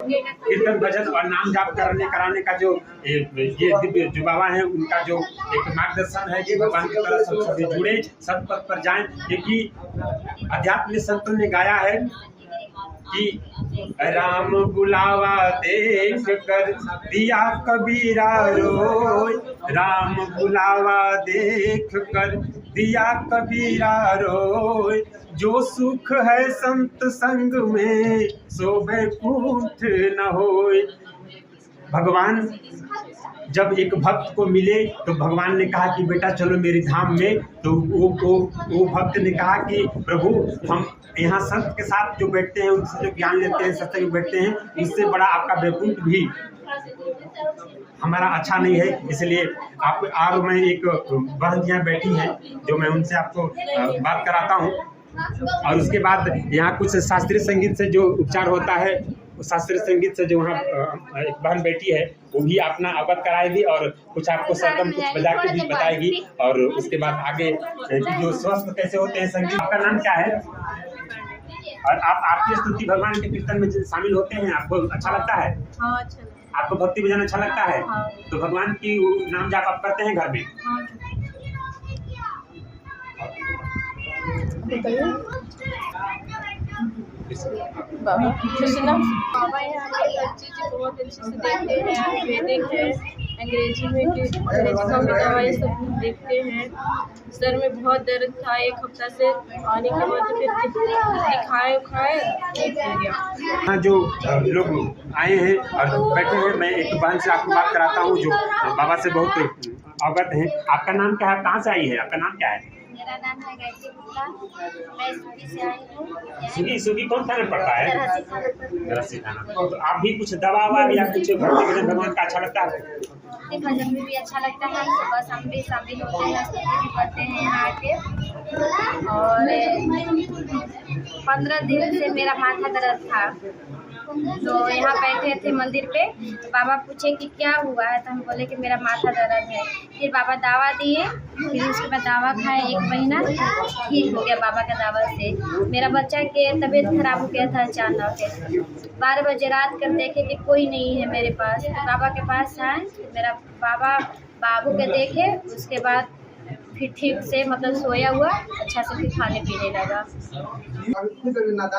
कीर्तन भजन और नाम जाप कराने का जो ये दिव्य जो बाबा है उनका जो एक मार्गदर्शन है कि भगवान की तरफ सब सभी जुड़े, सतपथ पर जाएं। क्योंकि अध्यात्म संतों ने गाया है कि राम बुलावा देख कर दिया कबीरा रोय, राम बुलावा देख कर दिया कबीरा रोय, जो सुख है संत संग में सो वैकुंठ न होय। भगवान जब एक भक्त को मिले तो भगवान ने कहा कि बेटा चलो मेरे धाम में, तो वो भक्त ने कहा कि प्रभु हम यहाँ संत के साथ जो बैठते हैं, उनसे जो ज्ञान लेते हैं, सत्संग में बैठते हैं, इससे बड़ा आपका वैकुंठ भी हमारा अच्छा नहीं है। इसलिए आप और मैं एक बहन यहाँ बैठी हैं जो मैं उनसे आपको बात कराता हूँ। और उसके बाद यहाँ कुछ शास्त्रीय संगीत से जो उपचार होता है, शास्त्रीय संगीत से जो वहाँ एक बहन बैठी है वो भी अपना अवगत कराएगी और कुछ आपको सरगम कुछ बजा के भी बताएगी। और उसके बाद आगे जो स्वस्थ कैसे होते हैं संगीत। आपका नाम क्या है? और आप आरती स्तुति भगवान के कीर्तन में शामिल होते हैं, आपको अच्छा लगता है? हाँ, अच्छा लगता है। आपको भक्ति भजन अच्छा लगता है? हाँ। तो भगवान की नाम जाप आप करते हैं घर में? हाँ। बाबा बाबा यहाँ पे हर चीज़ बहुत अच्छे से देखते हैं, आयुर्वेदिक है, अंग्रेजी में अंग्रेजी का भी दवाई सब देखते हैं। सर में बहुत दर्द था, एक हफ्ता से आने के बाद फिर दिखाए ठीक हो गया। हाँ, जो लोग आए हैं और बैठे हैं, मैं एक बहन से आपको बात कराता हूँ जो बाबा से बहुत अवगत हैं। आपका नाम क्या है? कहाँ से आई है? आपका नाम क्या है? मेरा नाम है गायत्री गुप्ता, मैं सुगी से आई हूँ। सुगी कौन थाना पड़ता है? रस्सी थाना। तो आप भी कुछ दवा या कुछ भक्ति भजन भगवान का अच्छा लगता है? भक्ति भजन में भी अच्छा लगता है, सुबह शाम भी शामिल होते हैं, स्तुति भी करते हैं यहाँ आके। और 15 दिन से मेरा माथा दर्द था, तो यहाँ बैठे थे मंदिर पे, तो बाबा पूछे कि क्या हुआ है, तो हम बोले कि मेरा माथा दर्द है। फिर बाबा दवा दिए, फिर उसके बाद दवा खाए 1 महीना, ठीक हो गया बाबा के दवा से। मेरा बच्चा के तबीयत खराब हो गया था अचानक, 12 बजे रात कर देखे कि कोई नहीं है मेरे पास, तो बाबा के पास आए, मेरा बाबा बाबू के देखे, उसके बाद फिर ठीक से मतलब सोया हुआ अच्छा से फिर खाने पीने लगा।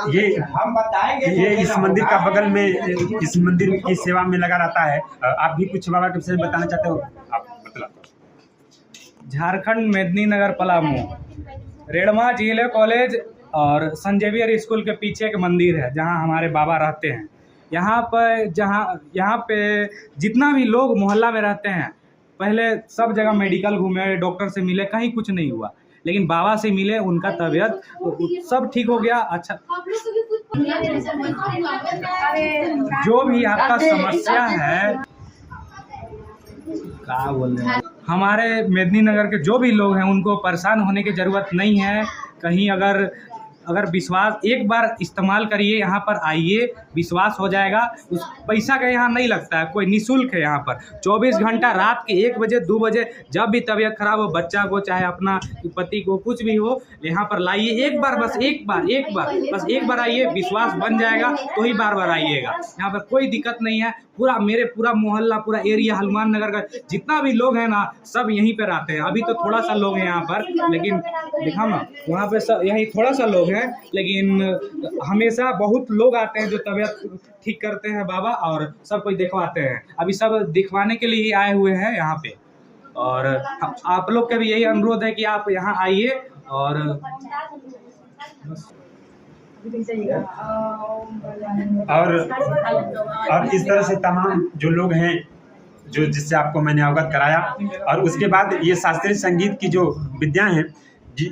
ये इस मंदिर का बगल में इस मंदिर की सेवा में लगा रहता है। आप भी कुछ बाबा के विषय में बताना चाहते हो? आप बतला। झारखंड मेदिनीनगर पलामू, रेड़मा जिले कॉलेज और संत जेवियर स्कूल के पीछे एक मंदिर है जहां हमारे बाबा रहते हैं। यहाँ पे जितना भी लोग मोहल्ला में रहते हैं, पहले सब जगह मेडिकल घूमे, डॉक्टर से मिले, कहीं कुछ नहीं हुआ, लेकिन बाबा से मिले, उनका तबीयत सब ठीक हो गया। अच्छा, जो भी आपका समस्या है, क्या बोल रहे हैं, हमारे मेदिनीनगर के जो भी लोग हैं उनको परेशान होने की ज़रूरत नहीं है। कहीं अगर विश्वास एक बार इस्तेमाल करिए, यहाँ पर आइए, विश्वास हो जाएगा। उस पैसा का यहाँ नहीं लगता है, कोई निःशुल्क है यहाँ पर। 24 घंटा रात के 1 बजे 2 बजे जब भी तबीयत खराब हो, बच्चा को चाहे अपना पति को कुछ भी हो, यहाँ पर लाइए एक बार, बस एक बार आइए, विश्वास बन जाएगा तो ही बार बार आइएगा। यहाँ पर कोई दिक्कत नहीं है। पूरा मोहल्ला, पूरा एरिया, हनुमान नगर का जितना भी लोग हैं ना, सब यहीं पर आते हैं। अभी तो थोड़ा सा लोग हैं यहाँ पर, लेकिन देखा ना वहाँ पे सब यहीं थोड़ा सा लोग हैं, लेकिन हमेशा बहुत लोग आते हैं जो तबीयत ठीक करते हैं बाबा, और सब कुछ दिखवाते हैं। अभी सब दिखवाने के लिए ही आए हुए हैं यहाँ पे। और आप लोग का भी यही अनुरोध है कि आप यहाँ आइए और इस तरह से तमाम जो लोग हैं जो जिससे आपको मैंने अवगत कराया। और उसके बाद ये शास्त्रीय संगीत की जो विद्या हैं,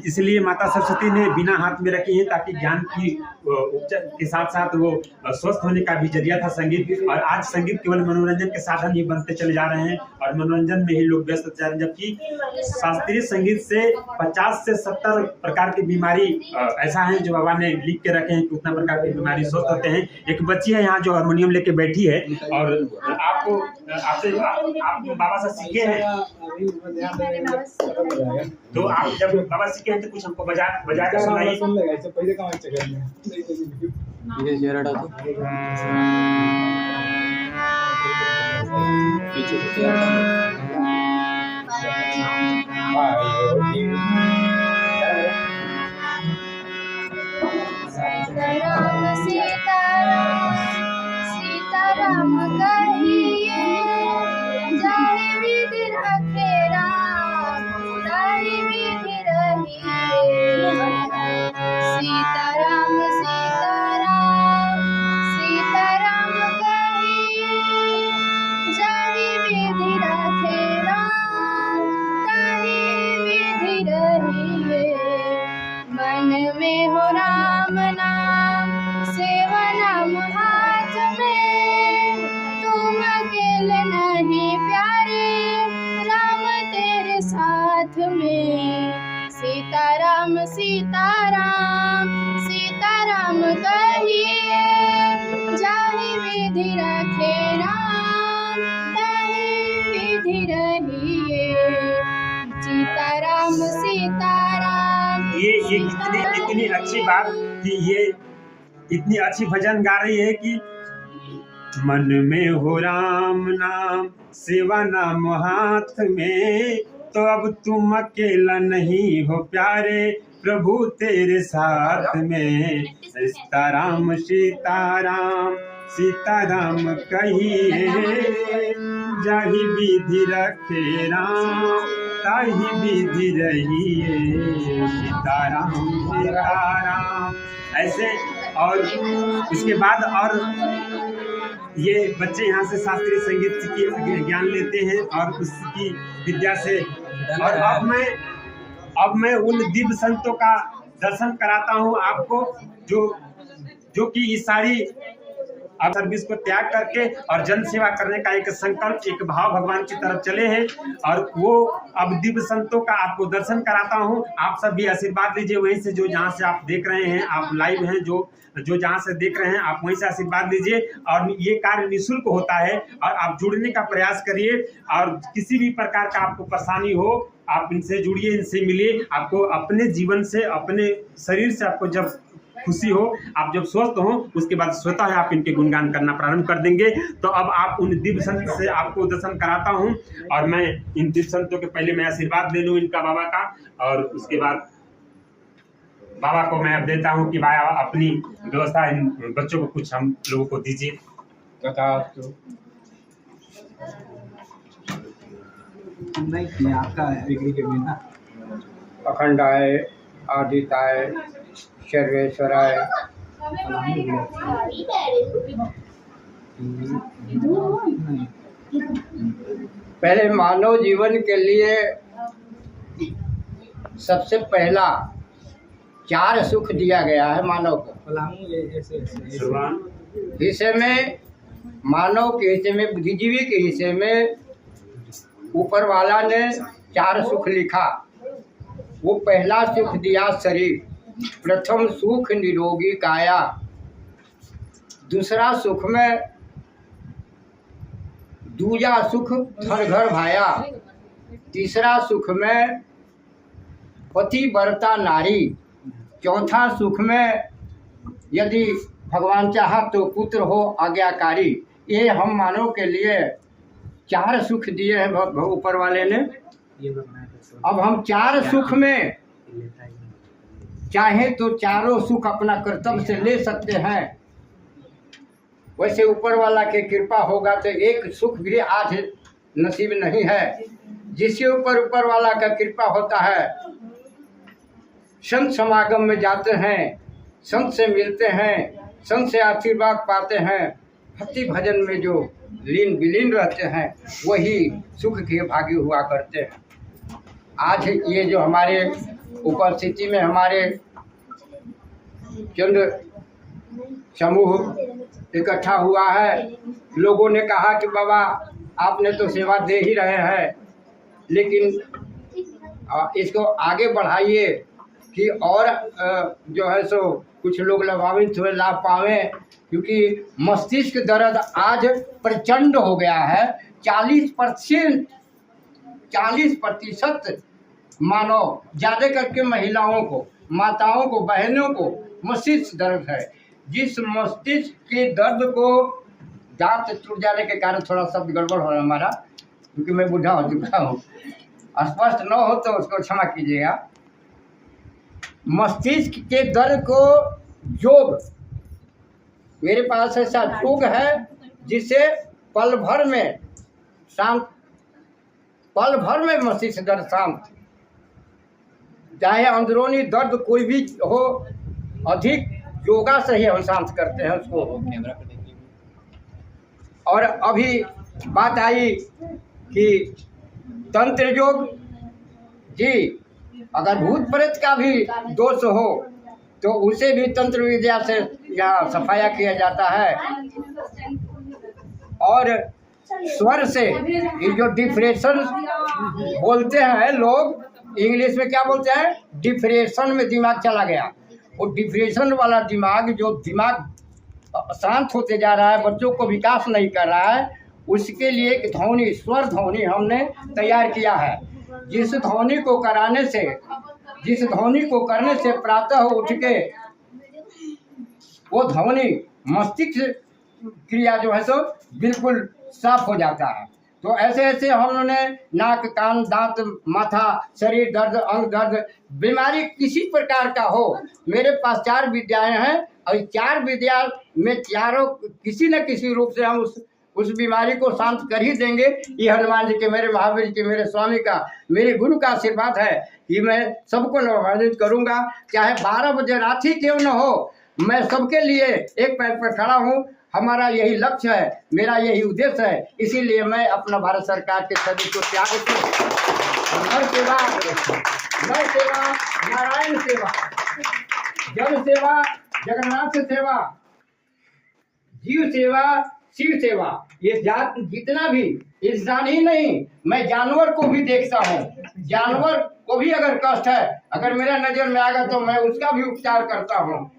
इसलिए माता सरस्वती ने बिना हाथ में रखी है ताकि ज्ञान की उपचार के साथ साथ वो स्वस्थ होने का भी जरिया था संगीत। और आज संगीत केवल मनोरंजन के साधन ही बनते चले जा रहे हैं और मनोरंजन में ही लोग व्यस्त होते जा रहे हैं, जबकि शास्त्रीय संगीत से 50 से 70 प्रकार की बीमारी ऐसा है जो बाबा ने लिख के रखे हैं कि उतना प्रकार की बीमारी स्वस्थ होते हैं। एक बच्ची है यहाँ जो हारमोनियम लेके बैठी है, और आप बाबा से सीखे हैं, तो आप जब बाबा सीखे हैं तो कुछ हमको बजा के सुनाइए। सीताराम सीताराम सीताराम कहिए, जाहि विधि रखे राम ताहि विधि रहिए। सीताराम सीताराम सीताराम कहिए, जाहि विधि रखे राम ताहि विधि रहिए। मन में हो राम नाम सेवन हाथ में, तुम अकेले नहीं प्यारे राम तेरे साथ में। सीताराम सीताराम सीताराम कहिए, जाहि विधि रखे राम ताहि विधि रहिए। सीताराम सीताराम ये इतनी अच्छी बात कि ये इतनी अच्छी भजन गा रही है कि मन में हो राम नाम सेवा नाम हाथ में, तो अब तुम अकेला नहीं हो प्यारे प्रभु तेरे साथ में। सीताराम सीताराम सीताराम कहिए, जाहि विधि रखे राम ताहि विधि रहिए। सीताराम सीताराम ऐसे। और इसके बाद और ये बच्चे यहाँ से शास्त्रीय संगीत की ज्ञान लेते हैं और उसकी विद्या से। और अब मैं उन दिव्य संतों का दर्शन कराता हूँ आपको जो कि इस सारी अब सर्विस को त्याग करके और जन सेवा करने का एक संकल्प, एक भाव भगवान की तरफ चले हैं। और वो अब दिव्य संतों का आपको दर्शन कराता हूँ। आप सब भी आशीर्वाद लीजिए वहीं से, जो जहाँ से आप देख रहे हैं, आप लाइव हैं, जो जहाँ से देख रहे हैं आप वहीं से आशीर्वाद लीजिए। और ये कार्य निःशुल्क होता है और आप जुड़ने का प्रयास करिए। और किसी भी प्रकार का आपको परेशानी हो, आप इनसे जुड़िए, इनसे मिलिए। आपको अपने जीवन से, अपने शरीर से आपको जब खुशी हो, आप जब स्वस्थ हो, उसके बाद स्वतः आप इनके गुणगान करना प्रारंभ कर देंगे। तो अब आप उन दिव्य संत से आपको दर्शन कराता हूं। और मैं इन दिव्य संतों के पहले मैं आशीर्वाद ले लूं इनका बाबा का, और उसके बाद बाबा को मैं अब देता हूं कि भाई अपनी व्यवस्था इन बच्चों को कुछ हम लोगों को दीजिए। नहीं आपका एग्री के बिना अखंडाय आदिताय सर्वेश्वराय। पहले मानव जीवन के लिए सबसे पहला 4 सुख दिया गया है मानव को। हिस्से में, मानव के हिस्से में, बुद्धिजीवी के हिस्से में ऊपर वाला ने 4 सुख लिखा। वो पहला सुख दिया शरीर, प्रथम सुख निरोगी काया। दूसरा सुख में दूजा सुख घर घर भाया। तीसरा सुख में पतिव्रता नारी। चौथा सुख में यदि भगवान चाहा तो पुत्र हो आज्ञाकारी। ये हम मानव के लिए 4 सुख दिए हैं ऊपर वाले ने। अब हम 4 सुख में चाहे तो चारों सुख अपना कर्तव्य से ले सकते हैं। वैसे ऊपर वाला की कृपा होगा तो एक सुख भी आज नसीब नहीं है। जिसके ऊपर वाला का कृपा होता है, संत समागम में जाते हैं, संत से मिलते हैं, संत से आशीर्वाद पाते हैं, भक्ति भजन में जो लीन विलीन रहते हैं, वही सुख के भागी हुआ करते हैं। आज ये जो हमारे उपस्थिति में हमारे चंद समूह इकट्ठा हुआ है, लोगों ने कहा कि बाबा आपने तो सेवा दे ही रहे हैं, लेकिन इसको आगे बढ़ाइए कि और जो है सो कुछ लोग लाभान्वित हुए, लाभ पावें। क्योंकि मस्तिष्क दर्द आज प्रचंड हो गया है। 40% मानव, ज़्यादा करके महिलाओं को, माताओं को, बहनों को मस्तिष्क दर्द है। जिस मस्तिष्क के दर्द को, दांत टूट जाने के कारण थोड़ा शब्द गड़बड़ हो रहा है हमारा, क्योंकि मैं बूढ़ा हो चुका हूँ, स्पष्ट न हो तो उसको क्षमा कीजिएगा। मस्तिष्क के दर्द को योग, मेरे पास ऐसा योग है जिससे पल भर में मस्तिष्क दर्द शांत, चाहे अंदरूनी दर्द कोई भी हो, अधिक योगा से ही हम शांत करते हैं उसको। और अभी बात आई कि तंत्र योग जी, अगर भूत प्रेत का भी दोष हो तो उसे भी तंत्र विद्या से यहाँ सफाया किया जाता है। और स्वर से, ये जो डिप्रेशन बोलते हैं लोग, इंग्लिश में क्या बोलते हैं, डिप्रेशन में दिमाग चला गया, वो डिप्रेशन वाला दिमाग, जो दिमाग शांत होते जा रहा है, बच्चों को विकास नहीं कर रहा है, उसके लिए एक ध्वनि, स्वर ध्वनि हमने तैयार किया है। जिस ध्वनि को करने से प्रातः उठ के वो ध्वनि मस्तिष्क क्रिया जो है सो बिल्कुल साफ हो जाता है। तो ऐसे ऐसे हमने नाक, कान, दांत, माथा, शरीर दर्द, अंग दर्द, बीमारी किसी प्रकार का हो, मेरे पास 4 विद्याएं हैं और 4 विद्या में चारों किसी न किसी रूप से हम उस बीमारी को शांत कर ही देंगे। ये हनुमान जी के, मेरे महावीर के, मेरे स्वामी का, मेरे गुरु का आशीर्वाद है कि मैं सबको लाभान्वित करूंगा। चाहे 12 बजे रात ही क्यों न हो, मैं सबके लिए एक पैर पर खड़ा हूँ। हमारा यही लक्ष्य है, मेरा यही उद्देश्य है, इसीलिए मैं अपना भारत सरकार के सभी को त्याग के नर सेवा, नारायण सेवा, जन सेवा, जगन्नाथ सेवा, जीव सेवा, शिव सेवा, ये जात जितना भी इंसान ही नहीं, मैं जानवर को भी देखता हूँ। जानवर को भी अगर कष्ट है, अगर मेरा नजर में आएगा तो मैं उसका भी उपचार करता हूँ।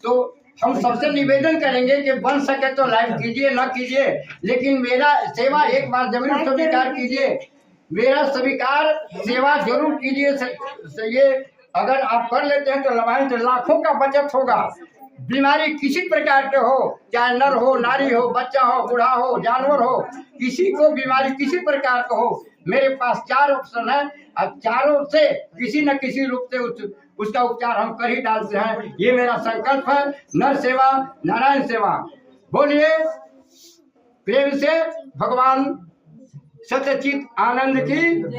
तो हम सबसे निवेदन करेंगे कि बन सके तो लाइव कीजिए, न कीजिए, लेकिन मेरा सेवा एक बार जरूर स्वीकार कीजिए, मेरा स्वीकार सेवा जरूर कीजिए। ये अगर आप कर लेते हैं तो लाभान्वित लाखों का बचत होगा। बीमारी किसी प्रकार के हो, चाहे नर हो, नारी हो, बच्चा हो, बूढ़ा हो, जानवर हो, किसी को बीमारी किसी प्रकार का हो, मेरे पास 4 ऑप्शन है और चारों से किसी न किसी रूप से उसका उपचार हम कर ही डालते हैं। ये मेरा संकल्प है। नर सेवा, नारायण सेवा। बोलिए प्रेम से भगवान सत्यचित आनंद की जय।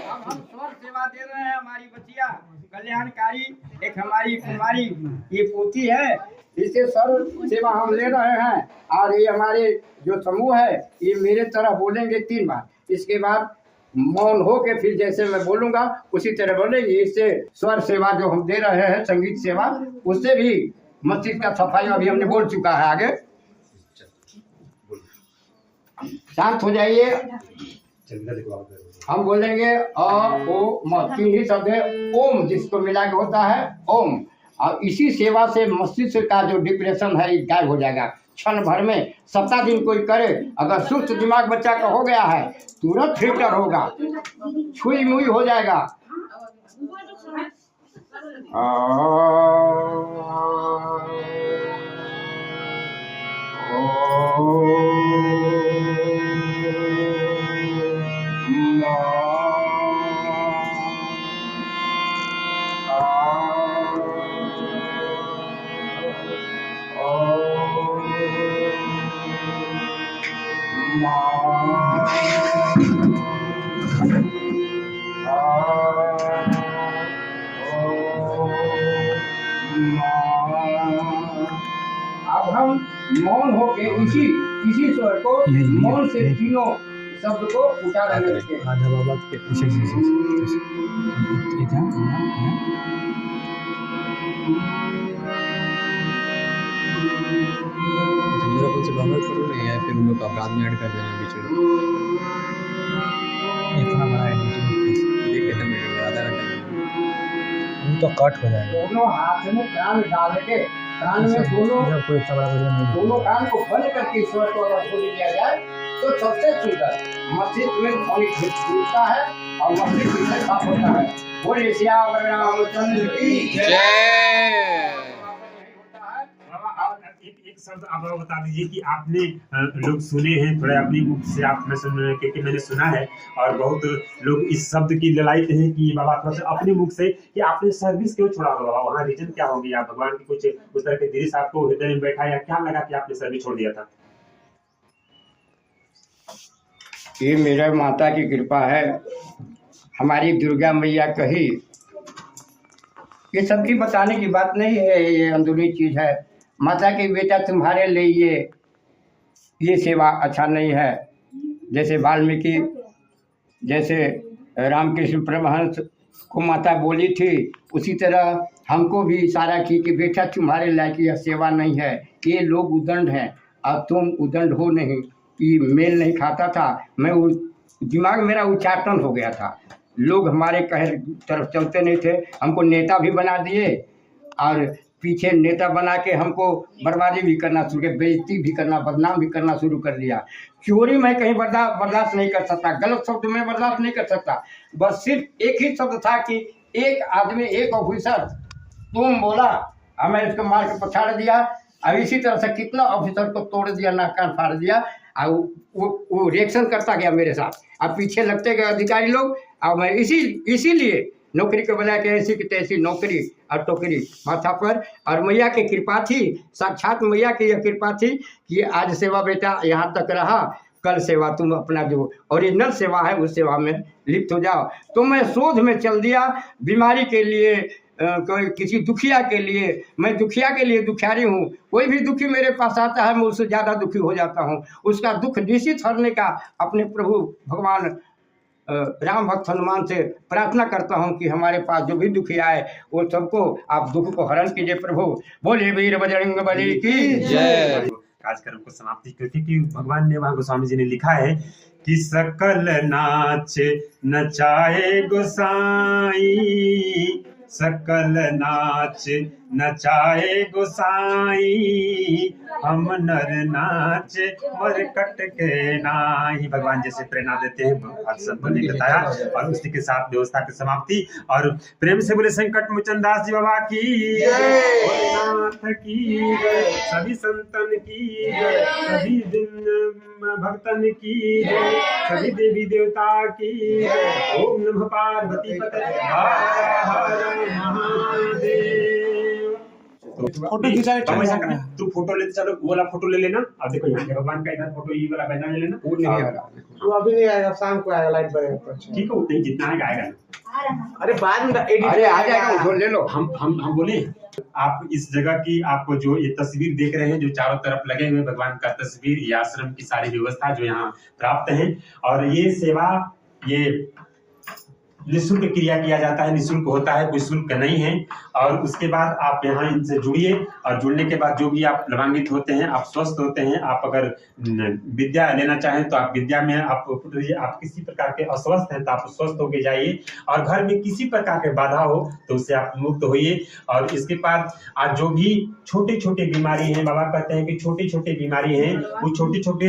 हम स्वर सेवा दे रहे हैं। हमारी बच्चिया कल्याणकारी एक हमारी कुमारी ये पोती है, इससे सर्व सेवा हम ले रहे हैं। और ये हमारे जो समूह है ये मेरे तरह बोलेंगे 3 बार, इसके बाद मौन हो के फिर जैसे मैं बोलूंगा उसी तरह बोलेंगे। इससे स्वर सेवा जो हम दे रहे हैं, संगीत सेवा, उससे भी मस्तिष्क का सफाई अभी हमने बोल चुका है। आगे शांत हो जाइए। हम बोलेंगे अ ओ म, 3 ही शब्द है। ओम जिसको मिला के होता है ओम, और इसी सेवा से मस्तिष्क का जो डिप्रेशन है गायब हो जाएगा क्षण भर में। 7 दिन कोई करे, अगर सुस्त दिमाग बच्चा का हो गया है तुरंत फिल्टर होगा, छुई मुई हो जाएगा। अब हम मौन होके इसी स्वर को मौन से तीनों शब्द को उठा रहे हैं। आधा बाबा के पीछे मेरा कुछ बाबा करो नहीं है, फिर उन लोग अपराध में ऐड कर देना बीच में। इतना बड़ा ये कितना मिनट आधा घंटा तो कट हो जाएगा। दोनों हाथ में कान डाल के, कान में दोनों कान को बंद करके ईश्वर को अगर बोल दिया जाए तो सबसे सुंदर मस्तिष्क में ध्वनि खुलता है और मस्तिष्क से साफ होता है। बोलिए श्याम रामचंद्र की जय। एक शब्द आप बता दीजिए कि आपने लोग सुने हैं थोड़ा अपनी मुख से आपने क्योंकि मैंने सुना है और बहुत लोग इस शब्द की ललायत हैं कि बाबा थोड़ा सा अपने मुख से कि आपने सर्विस क्यों छोड़ा बाबा, वहाँ रीजन क्या होगी, आप भगवान की कुछ उस तरह के दृश्य आपको हृदय में बैठा या क्या लगा कि आपने सर्विस छोड़ दिया था? ये मेरा माता की कृपा है, हमारी दुर्गा मैया कही, ये सबकी बताने की बात नहीं है, ये अंदरूनी चीज़ है। माता की बेटा तुम्हारे लिए ये सेवा अच्छा नहीं है। जैसे वाल्मीकि, जैसे रामकृष्ण परमहंस को माता बोली थी, उसी तरह हमको भी इशारा की कि बेटा तुम्हारे लायक यह सेवा नहीं है, ये लोग उदंड हैं और तुम उदंड हो नहीं। ये मेल नहीं खाता था, मैं दिमाग मेरा उच्चाटन हो गया था, लोग हमारे कहे तरफ चलते नहीं थे, हमको नेता भी बना दिए और पीछे नेता बना के हमको बर्बादी भी करना शुरू किया, बेइज्जती भी करना, बदनाम भी करना शुरू कर दिया। चोरी मैं कहीं बर्दाश्त नहीं कर सकता, गलत शब्द मैं बर्दाश्त नहीं कर सकता, बस सिर्फ एक ही शब्द था कि एक आदमी, एक ऑफिसर तुम बोला, हमें इसको मार के पछाड़ दिया और इसी तरह से कितना ऑफिसर को तोड़ दिया, नाक कान फाड़ दिया और वो रिएक्शन करता गया मेरे साथ। अब पीछे लगते गए अधिकारी लोग और मैं इसीलिए नौकरी के बजाय के ऐसी की तैसी नौकरी और टोकरी माथा पर। और मैया की कृपा थी, साक्षात मैया की यह कृपा थी कि आज सेवा बेटा यहाँ तक रहा, कल सेवा तुम अपना जो ओरिजिनल सेवा है उस सेवा में लिप्त हो जाओ। तो मैं शोध में चल दिया, बीमारी के लिए किसी दुखिया के लिए, मैं दुखिया के लिए दुखियारी हूँ, कोई भी दुखी मेरे पास आता है मैं उससे ज़्यादा दुखी हो जाता हूँ, उसका दुख निश्चित हरने का अपने प्रभु भगवान राम भक्त हनुमान से प्रार्थना करता हूँ कि हमारे पास जो भी दुखी आए वो सबको आप दुख को हरण कीजिए प्रभु। बोले वीर बजरंग बली की जय। कार्यक्रम को समाप्ति क्योंकि भगवान ने वहाँ गोस्वामी जी ने लिखा है कि सकल नाच नचाए गोसाई, सकल नाच नचाए गोसाई, हम नर नाच मरकट के नाई। भगवान जैसे प्रेरणा देते हैं आज सबको ने बताया और उसी के साथ व्यवस्था की समाप्ति। और प्रेम से बोले संकट मोचन दास जी बाबा की भोलेनाथ की जय, सभी संतन की जय, सभी भक्तन की जय, सभी देवी देवता की जय। ओम नमः पार्वती पते हर महादेव। फोटो खिंचा तू फोटो लेते चलो, वो वाला फोटो ले लेना। अब देखो यहाँ भगवान का इधर फोटो, ये वाला बैनर ले लेना। वो नहीं आ रहा, वो अभी नहीं आएगा, शाम को आएगा, लाइट बनेगा। ठीक है, उतना ही जितना आएगा आएगा। अरे बाद में अरे आ जाएगा, वो ले लो। हम बोले आप इस जगह की, आपको जो ये तस्वीर देख रहे हैं जो चारों तरफ लगे हुए भगवान का तस्वीर, ये आश्रम की सारी व्यवस्था जो यहाँ प्राप्त है। और ये सेवा ये निःशुल्क क्रिया किया जाता है, निःशुल्क होता है, कोई शुल्क नहीं है। और उसके बाद आप यहाँ इनसे जुड़िए और जुड़ने के बाद जो भी आप लाभान्वित होते हैं, आप स्वस्थ होते हैं। आप अगर विद्या लेना चाहें तो आप विद्या में आप किसी प्रकार के अस्वस्थ हैं तो आप स्वस्थ होके जाइए। और घर में किसी प्रकार के बाधा हो तो उससे आप मुक्त होइए। और इसके बाद आज जो भी छोटे छोटे बीमारी हैं, बाबा कहते हैं कि छोटे छोटे बीमारी हैं, वो छोटे छोटे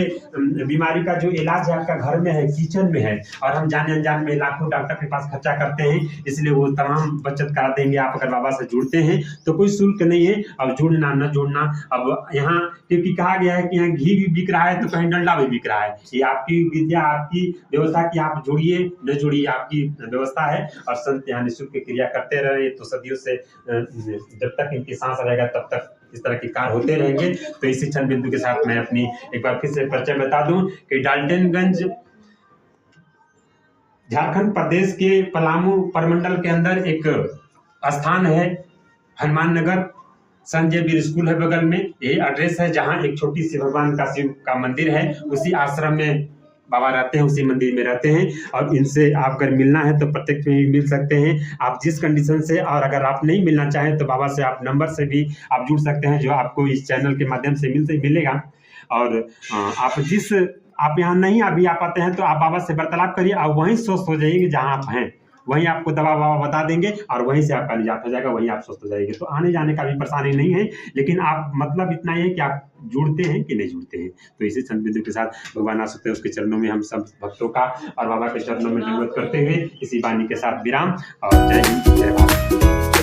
बीमारी का जो इलाज है आपका घर में है, किचन में है। और हम जाने अनजान में लाखों डॉक्टर के पास खर्चा करते हैं, इसलिए वो तमाम बचत करा देंगे। आप अगर बाबा से जुड़ते हैं तो कोई शुल्क नहीं है। अब जुड़ना न जुड़ना, अब यहाँ क्योंकि कहा गया है कि यहाँ घी भी बिक रहा है तो कहीं डंडा भी बिक रहा है। ये आपकी विद्या, आपकी व्यवस्था की, आप जुड़िए न जुड़िए आपकी व्यवस्था है। और संत यहाँ निःशुल्क क्रिया करते रहे तो सदियों से जब तक इनकी सांस रहेगा तब तक इस तरह के कार्य होते रहेंगे। तो इसी क्षण बिंदु के साथ मैं अपनी एक बार फिर से परिचय बता दूं कि डाल्टनगंज झारखंड प्रदेश के पलामू प्रमंडल के अंदर एक स्थान है, हनुमान नगर, संजय वीर स्कूल है बगल में, यही एड्रेस है। जहाँ एक छोटी सी भगवान का शिव का मंदिर है, उसी आश्रम में बाबा रहते हैं, उसी मंदिर में रहते हैं। और इनसे आप अगर मिलना है तो प्रत्यक्ष में भी मिल सकते हैं आप जिस कंडीशन से। और अगर आप नहीं मिलना चाहें तो बाबा से आप नंबर से भी आप जुड़ सकते हैं, जो आपको इस चैनल के माध्यम से मिलेगा। और आप यहाँ नहीं अभी आ पाते हैं तो आप बाबा से वार्तालाप करिए और वहीं स्वस्थ हो जाइए जहाँ आप हैं। वहीं आपको दवा ववा बता देंगे और वहीं से आपका निजात हो जाएगा, वहीं आप स्वस्थ हो जाएंगे। तो आने जाने का भी परेशानी नहीं है, लेकिन आप मतलब इतना ही है कि आप जुड़ते हैं कि नहीं जुड़ते हैं। तो इसी संत बिंदु के साथ भगवान आ सकते हैं, उसके चरणों में हम सब भक्तों का और बाबा के चरणों में दंडवत करते हुए इसी वाणी के साथ विराम। और जय हिंद, जय भारत।